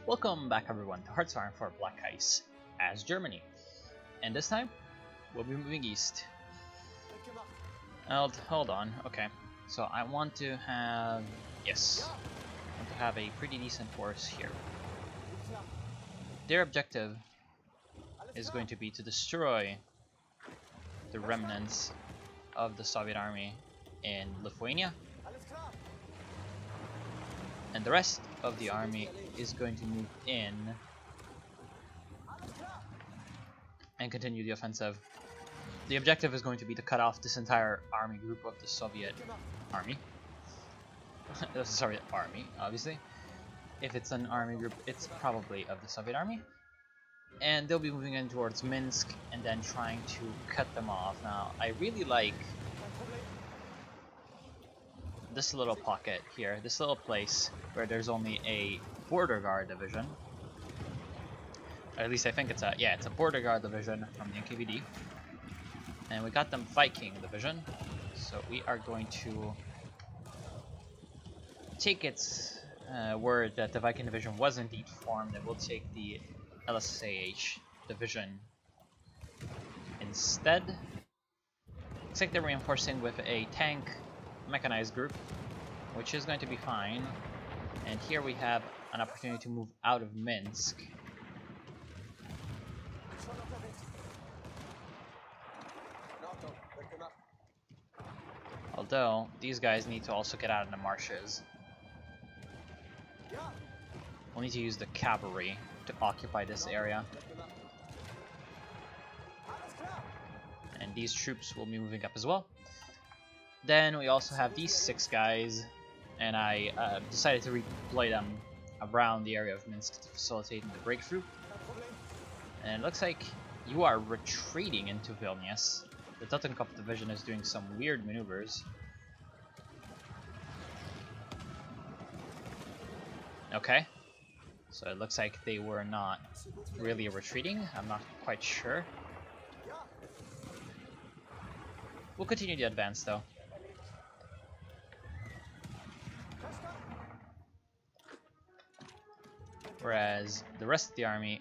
Welcome back everyone to Hearts for Black Ice as Germany. And this time, we'll be moving east. Hold on, okay. So I want to have, yes, I want to have a pretty decent force here. Their objective is going to be to destroy the remnants of the Soviet army in Lithuania. And the rest of the army is going to move in and continue the offensive. The objective is going to be to cut off this entire army group of the Soviet army. The Soviet army, obviously. If it's an army group, it's probably of the Soviet army. And they'll be moving in towards Minsk and then trying to cut them off. Now, I really like this little pocket here, this little place where there's only a border guard division. Or at least I think it's a, yeah, it's a border guard division from the NKVD. And we got them Viking division, so we are going to take its word that the Viking division was indeed formed, and we'll take the LSAH division instead. Looks like they're reinforcing with a tank mechanized group, which is going to be fine. And here we have an opportunity to move out of Minsk. Although these guys need to also get out in the marshes. We'll need to use the cavalry to occupy this area. And these troops will be moving up as well. Then we also have these 6 guys, and I decided to redeploy them around the area of Minsk to facilitate the breakthrough. And it looks like you are retreating into Vilnius. The Totenkopf division is doing some weird maneuvers. Okay, so it looks like they were not really retreating. I'm not quite sure. We'll continue the advance though. Whereas the rest of the army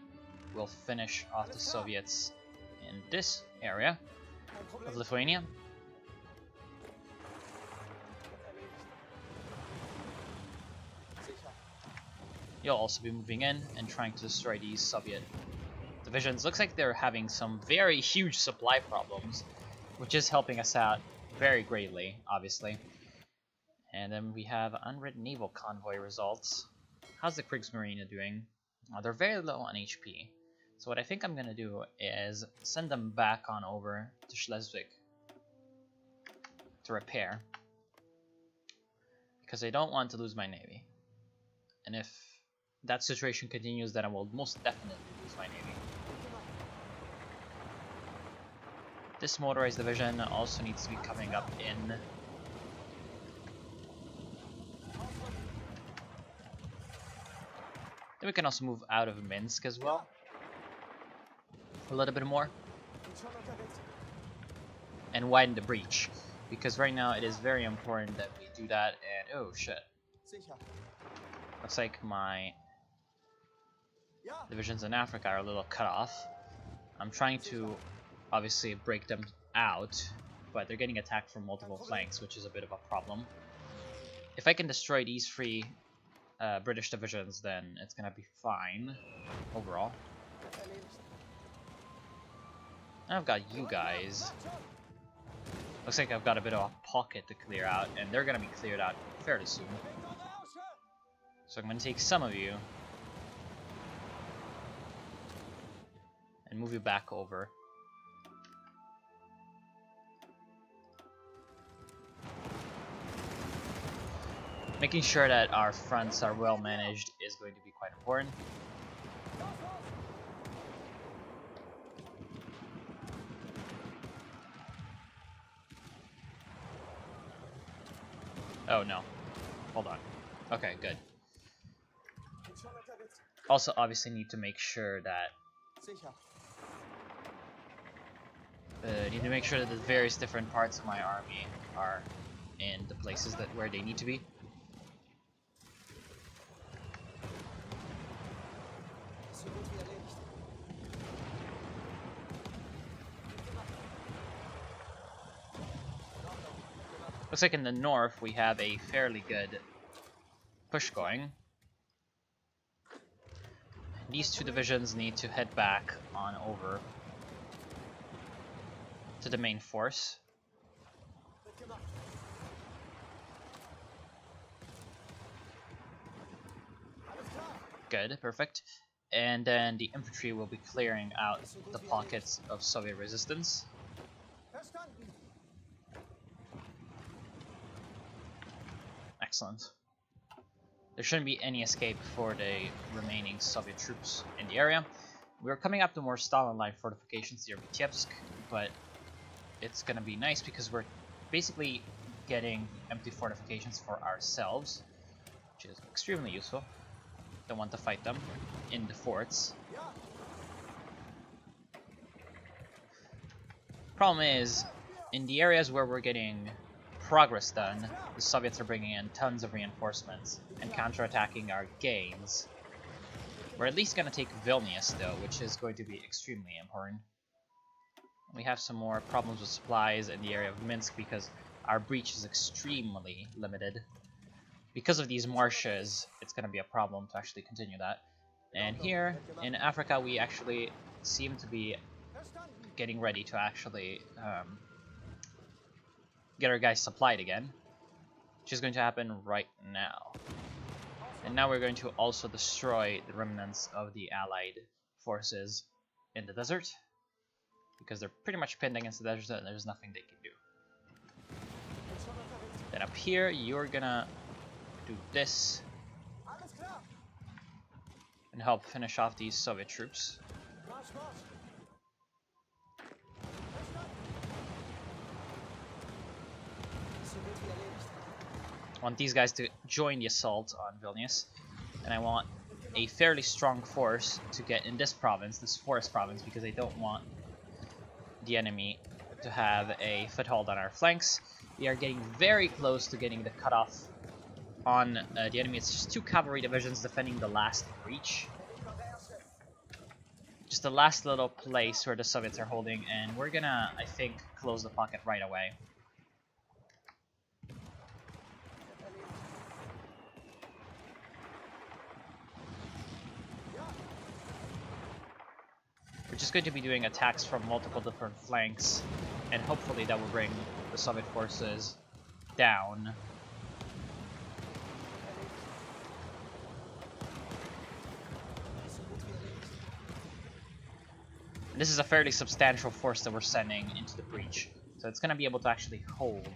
will finish off the Soviets in this area of Lithuania. You'll also be moving in and trying to destroy these Soviet divisions. Looks like they're having some very huge supply problems, which is helping us out very greatly, obviously. And then we have unwritten naval convoy results. How's the Kriegsmarine doing? They're very low on HP. So what I think I'm going to do is send them back on over to Schleswig to repair. Because I don't want to lose my navy. And if that situation continues, then I will most definitely lose my navy. This motorized division also needs to be coming up in. Then we can also move out of Minsk as well. A little bit more. And widen the breach. Because right now it is very important that we do that, and oh shit. Looks like my divisions in Africa are a little cut off. I'm trying to obviously break them out, but they're getting attacked from multiple flanks, which is a bit of a problem. If I can destroy these 3 British divisions, then it's gonna be fine overall. And I've got you guys. Looks like I've got a bit of a pocket to clear out, and they're gonna be cleared out fairly soon. So I'm gonna take some of you and move you back over. Making sure that our fronts are well managed is going to be quite important. Oh no. Hold on. Okay, good. Also, obviously need to make sure that the various different parts of my army are in the places where they need to be. Looks like in the north we have a fairly good push going. These two divisions need to head back on over to the main force. Good, perfect. And then the infantry will be clearing out the pockets of Soviet resistance. Excellent. There shouldn't be any escape for the remaining Soviet troops in the area. We're coming up to more Stalin-like fortifications near Vitebsk, but it's gonna be nice because we're basically getting empty fortifications for ourselves, which is extremely useful. Don't want to fight them in the forts. Problem is, in the areas where we're getting progress done, the Soviets are bringing in tons of reinforcements and counterattacking our gains. We're at least going to take Vilnius though, which is going to be extremely important. We have some more problems with supplies in the area of Minsk because our breach is extremely limited. Because of these marshes, it's going to be a problem to actually continue that. And here in Africa, we actually seem to be getting ready to actually get our guys supplied again, which is going to happen right now. And now we're going to also destroy the remnants of the Allied forces in the desert, because they're pretty much pinned against the desert and there's nothing they can do. Then up here, you're gonna do this and help finish off these Soviet troops. I want these guys to join the assault on Vilnius, and I want a fairly strong force to get in this province, this forest province, because I don't want the enemy to have a foothold on our flanks. We are getting very close to getting the cutoff on the enemy. It's just 2 cavalry divisions defending the last breach. Just the last little place where the Soviets are holding, and we're gonna, I think, close the pocket right away. We're just going to be doing attacks from multiple different flanks, and hopefully that will bring the Soviet forces down. And this is a fairly substantial force that we're sending into the breach, so it's going to be able to actually hold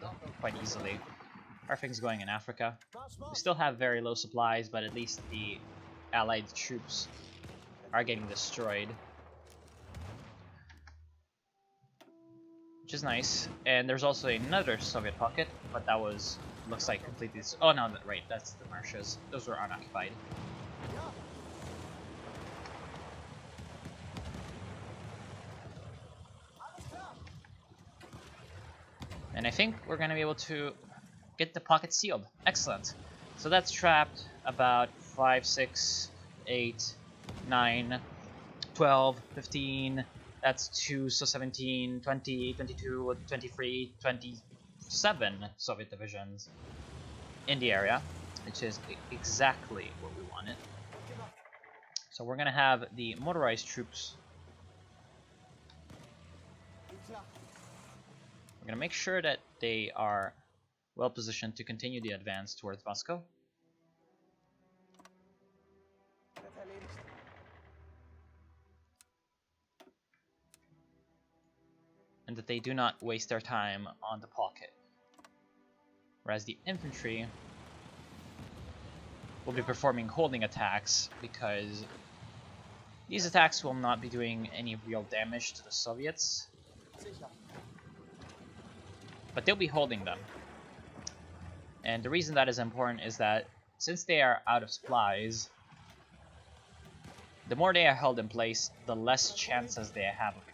quite easily. How are things going in Africa? We still have very low supplies, but at least the Allied troops are getting destroyed, which is nice. And there's also another Soviet pocket, but that was, looks like completely... Oh no, right, that's the marshes. Those were unoccupied. And I think we're going to be able to get the pocket sealed. Excellent. So that's trapped about 5, 6, 8, 9, 12, 15... That's 2, so 17, 20, 22, 23, 27 Soviet divisions in the area, which is exactly what we wanted. So we're going to have the motorized troops. We're going to make sure that they are well positioned to continue the advance towards Moscow. And that they do not waste their time on the pocket. Whereas the infantry will be performing holding attacks, because these attacks will not be doing any real damage to the Soviets, but they'll be holding them. And the reason that is important is that since they are out of supplies, the more they are held in place, the less chances they have of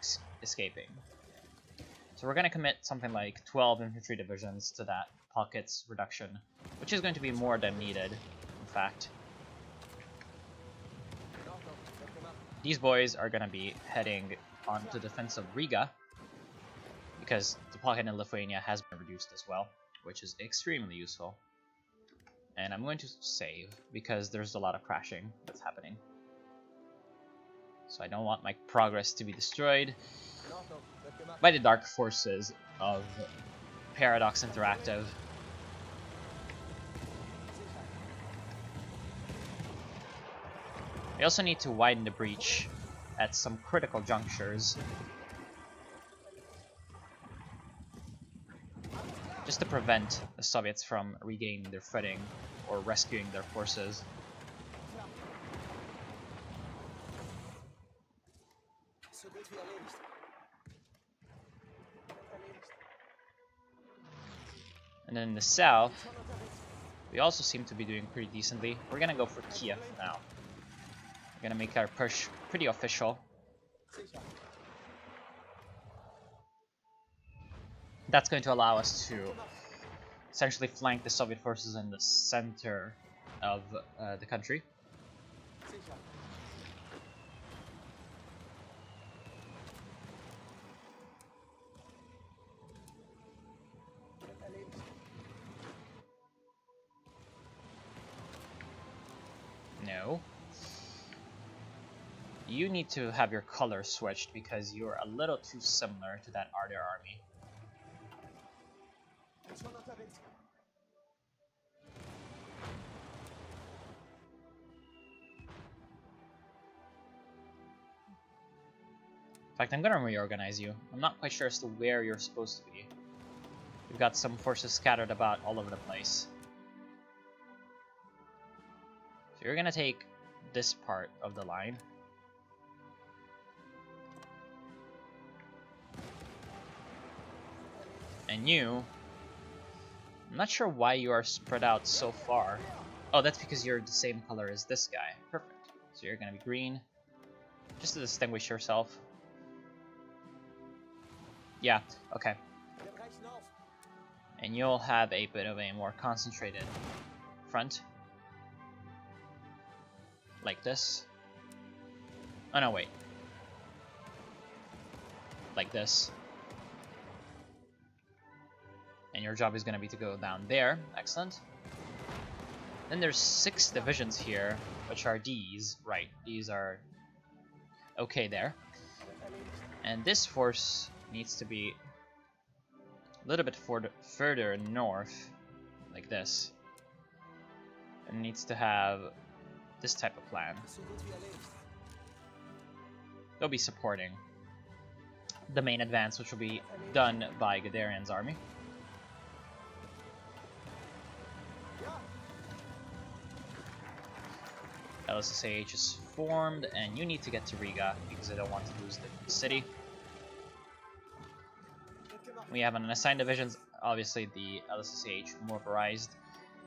escaping. So we're going to commit something like 12 infantry divisions to that pockets reduction, which is going to be more than needed, in fact. These boys are going to be heading on to defense of Riga, because the pocket in Lithuania has been reduced as well. which is extremely useful. And I'm going to save because there's a lot of crashing that's happening. So I don't want my progress to be destroyed by the dark forces of Paradox Interactive. We also need to widen the breach at some critical junctures, just to prevent the Soviets from regaining their footing or rescuing their forces. And then in the south, we also seem to be doing pretty decently. We're gonna go for Kiev now. We're gonna make our push pretty official. That's going to allow us to essentially flank the Soviet forces in the center of the country. No. You need to have your color switched because you're a little too similar to that other army. In fact, I'm gonna reorganize you. I'm not quite sure as to where you're supposed to be. We've got some forces scattered about all over the place. So you're gonna take this part of the line. And you... I'm not sure why you are spread out so far. Oh, that's because you're the same color as this guy. Perfect. So you're gonna be green, just to distinguish yourself. Yeah, okay. And you'll have a bit of a more concentrated front. Like this. Oh no, wait. Like this. And your job is going to be to go down there. Excellent. Then there's 6 divisions here, which are these. Right, these are okay there. And this force needs to be a little bit further north, like this. And needs to have this type of plan. They'll be supporting the main advance, which will be done by Guderian's army. LSSAH is formed, and you need to get to Riga because I don't want to lose the city. We have an assigned divisions, obviously the LSSAH motorized,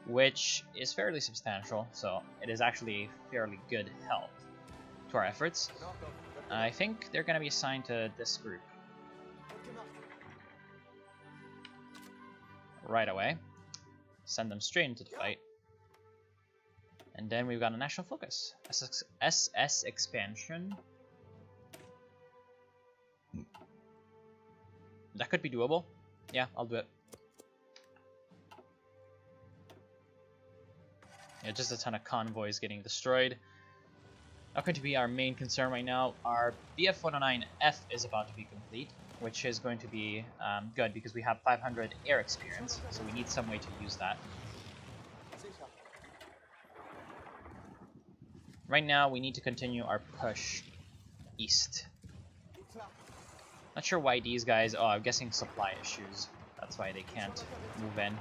which is fairly substantial, so it is actually fairly good help to our efforts. I think they're going to be assigned to this group right away. Send them straight into the fight. And then we've got a national focus. SS expansion. That could be doable. Yeah, I'll do it. Yeah, just a ton of convoys getting destroyed. Not going to be our main concern right now. Our BF-109F is about to be complete, which is going to be good because we have 500 air experience, so we need some way to use that. Right now, we need to continue our push east. Not sure why these guys... Oh, I'm guessing supply issues. That's why they can't move in.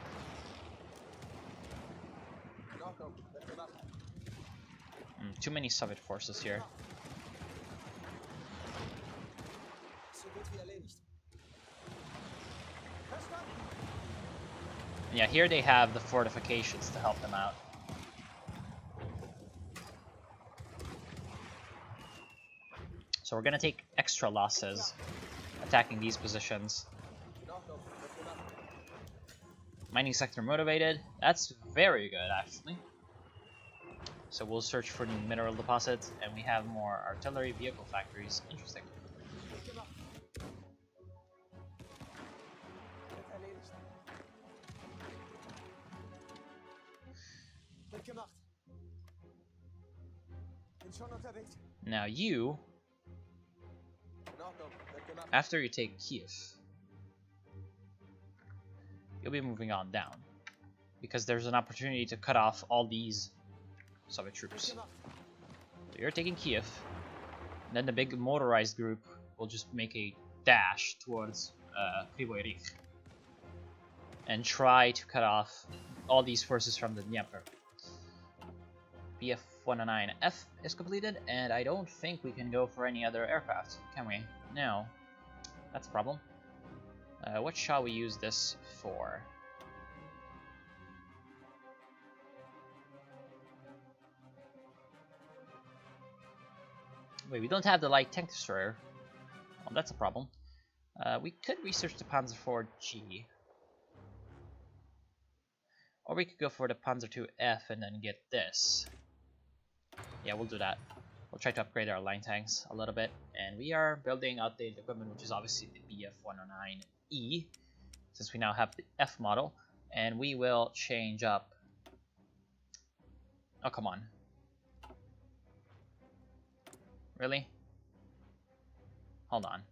Too many Soviet forces here. Yeah, here they have the fortifications to help them out. So we're gonna take extra losses attacking these positions. Mining sector motivated. That's very good, actually. So we'll search for new mineral deposits, and we have more artillery vehicle factories. Interesting. Now you, after you take Kiev, you'll be moving on down, because there's an opportunity to cut off all these Soviet troops. So you're taking Kiev, and then the big motorized group will just make a dash towards Kryvyi Rih and try to cut off all these forces from the Dnieper. Bf-109F is completed, and I don't think we can go for any other aircraft, can we? No. That's a problem. What shall we use this for? Wait, we don't have the light tank destroyer. Well, that's a problem. We could research the Panzer IV-G. Or we could go for the Panzer II-F and then get this. Yeah, we'll do that. We'll try to upgrade our line tanks a little bit. And we are building outdated equipment, which is obviously the Bf-109E, since we now have the F model. And we will change up... Oh, come on. Really? Hold on.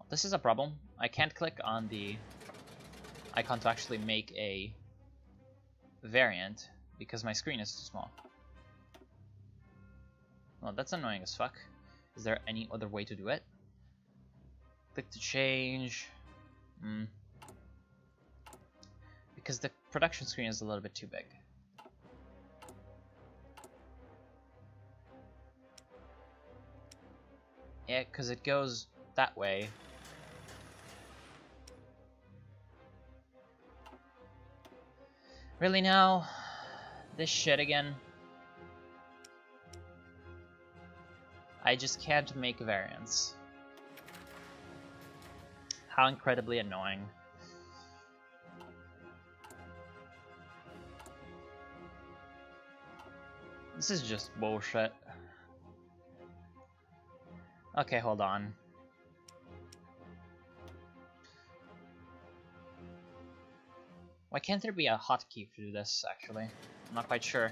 This is a problem. I can't click on the icon to actually make a variant because my screen is too small. Well, that's annoying as fuck. Is there any other way to do it? Click to change. Because the production screen is a little bit too big. Yeah, because it goes that way. Really now? This shit again? I just can't make variants. How incredibly annoying. This is just bullshit. Okay, hold on. Why can't there be a hotkey to do this, actually? I'm not quite sure.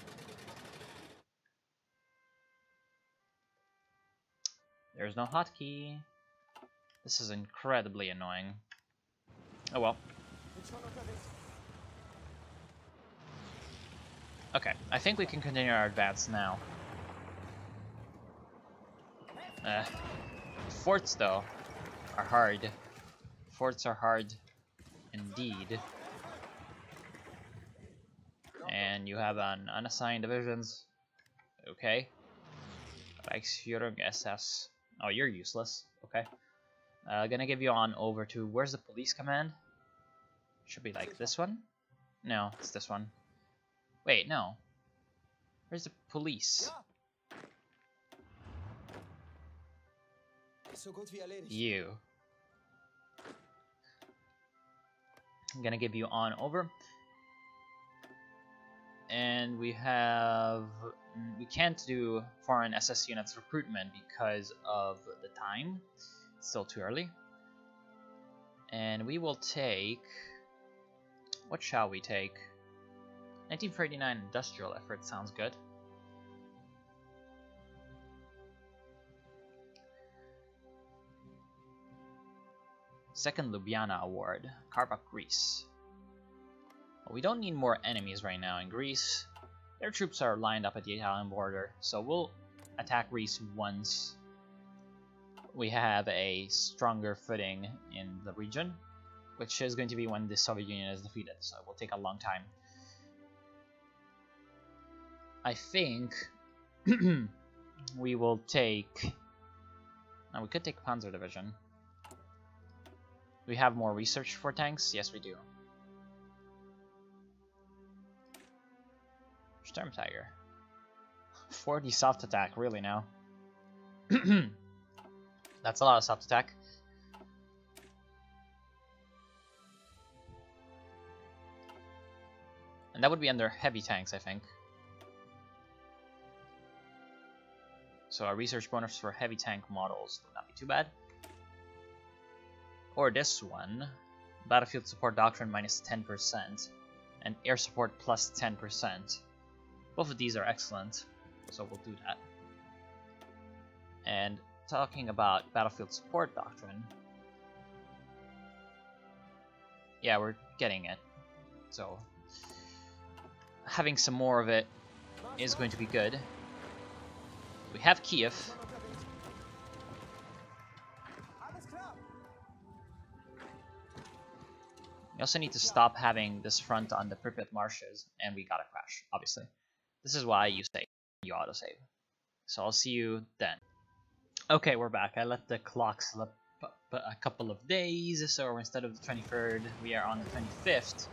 There's no hotkey. This is incredibly annoying. Oh well. Okay, I think we can continue our advance now. Forts, though, are hard. Forts are hard indeed. And you have an unassigned divisions. Okay. Reichsführung SS. Oh, you're useless. Okay. Gonna give you on over to... Where's the police command? Should be like this one? No, it's this one. Wait, no. Where's the police? You. I'm gonna give you on over. And we have... We can't do foreign SS units recruitment because of the time. It's still too early. And we will take... What shall we take? 1939 industrial effort sounds good. Second Ljubljana Award, Karabakh, Greece. Well, we don't need more enemies right now in Greece. Their troops are lined up at the Italian border, so we'll attack Greece once we have a stronger footing in the region, which is going to be when the Soviet Union is defeated, so it will take a long time. I think we will take... Now, we could take Panzer Division. Do we have more research for tanks? Yes, we do. Storm Tiger. 40 soft attack, really now. That's a lot of soft attack. And that would be under heavy tanks, I think. So our research bonus for heavy tank models would not be too bad. Or this one. Battlefield support doctrine minus 10%. and air support plus 10%. Both of these are excellent, so we'll do that. And talking about battlefield support doctrine, yeah, we're getting it. So having some more of it is going to be good. We have Kiev. We also need to stop having this front on the Pripyat marshes, and we gotta crash, obviously. This is why you save, you autosave. So I'll see you then. Okay, we're back. I let the clock slip a couple of days, so instead of the 23rd, we are on the 25th.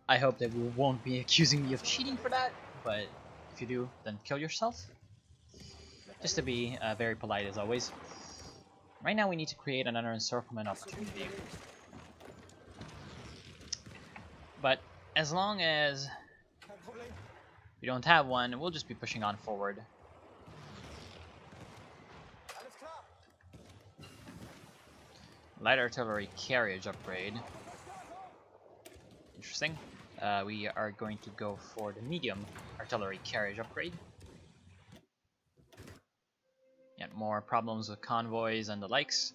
I hope that you won't be accusing me of cheating for that, but if you do, then kill yourself. Just to be very polite as always. Right now we need to create another encirclement opportunity. But as long as we don't have one, we'll just be pushing on forward. Light artillery carriage upgrade. Interesting. We are going to go for the medium artillery carriage upgrade. Yet more problems with convoys and the likes.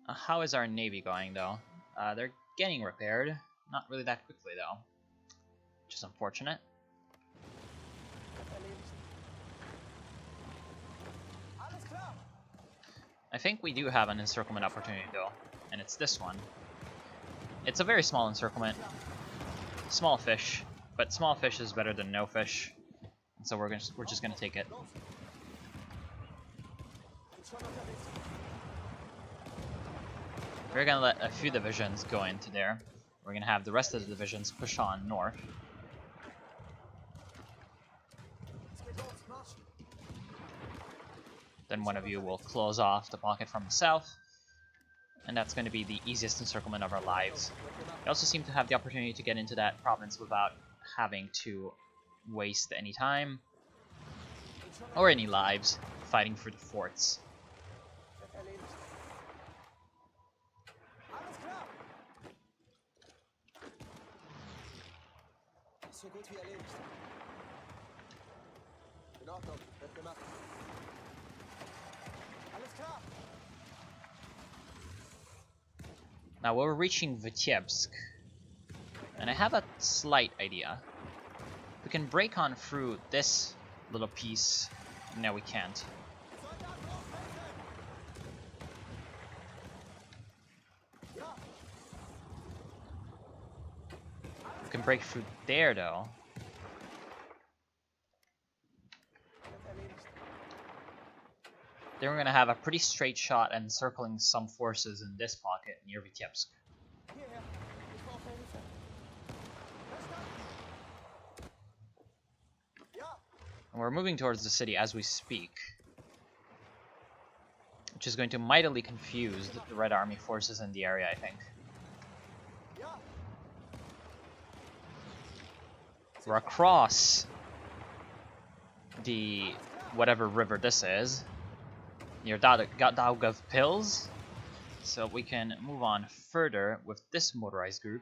How is our navy going though? They're getting repaired. Not really that quickly though, which is unfortunate. I think we do have an encirclement opportunity though, and it's this one. It's a very small encirclement. Small fish, but small fish is better than no fish, and so we're just gonna take it. We're gonna let a few divisions go into there. We're gonna have the rest of the divisions push on north. Then one of you will close off the pocket from the south, and that's going to be the easiest encirclement of our lives. We also seem to have the opportunity to get into that province without having to waste any time or any lives fighting for the forts. Now we're reaching Vitebsk, and I have a slight idea. We can break on through this little piece. No, we can't. We can break through there though. Then we're going to have a pretty straight shot encircling some forces in this pocket near Vitebsk. And we're moving towards the city as we speak, which is going to mightily confuse the Red Army forces in the area, I think. We're across the whatever river this is, near Daugavpils, Pills, so we can move on further with this motorized group.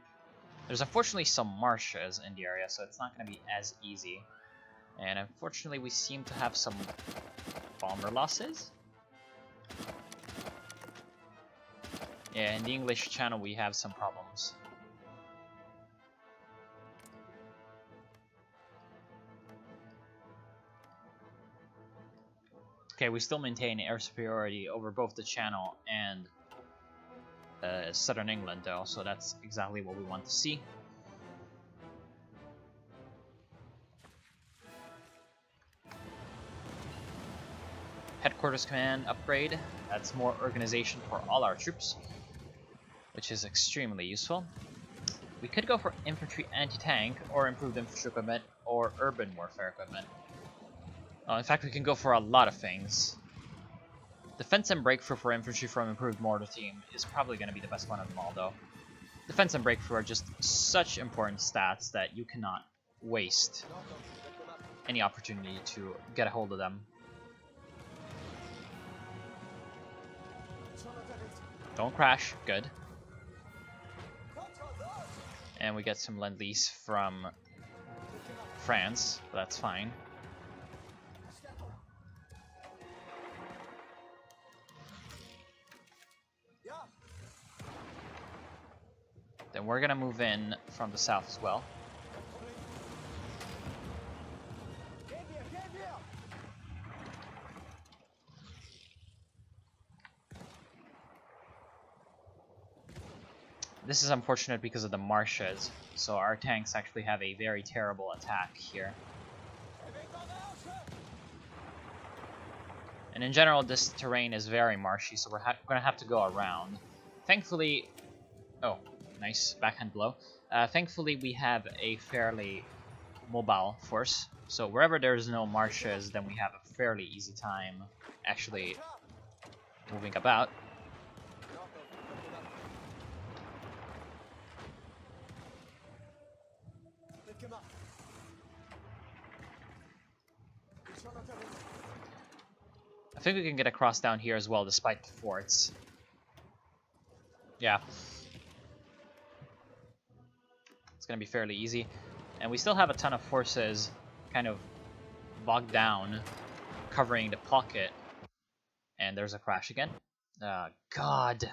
There's unfortunately some marshes in the area, so it's not going to be as easy. And unfortunately we seem to have some bomber losses. Yeah, in the English channel we have some problems. Okay, we still maintain air superiority over both the Channel and southern England though, so that's exactly what we want to see. Headquarters command upgrade. That's more organization for all our troops, which is extremely useful. We could go for infantry anti-tank, or improved infantry equipment, or urban warfare equipment. In fact, we can go for a lot of things. Defense and breakthrough for infantry from improved mortar team is probably going to be the best one of them all, though. Defense and breakthrough are just such important stats that you cannot waste any opportunity to get a hold of them. Don't crash. Good. And we get some lend-lease from France, but that's fine. Then we're gonna move in from the south as well. This is unfortunate because of the marshes, so our tanks actually have a very terrible attack here. And in general, this terrain is very marshy, so we're gonna have to go around. Thankfully... Oh, nice backhand blow. Thankfully, we have a fairly mobile force, so wherever there's no marshes, then we have a fairly easy time actually moving about. I think we can get across down here as well, despite the forts. Yeah. It's gonna be fairly easy. And we still have a ton of forces kind of bogged down, covering the pocket. And there's a crash again. God.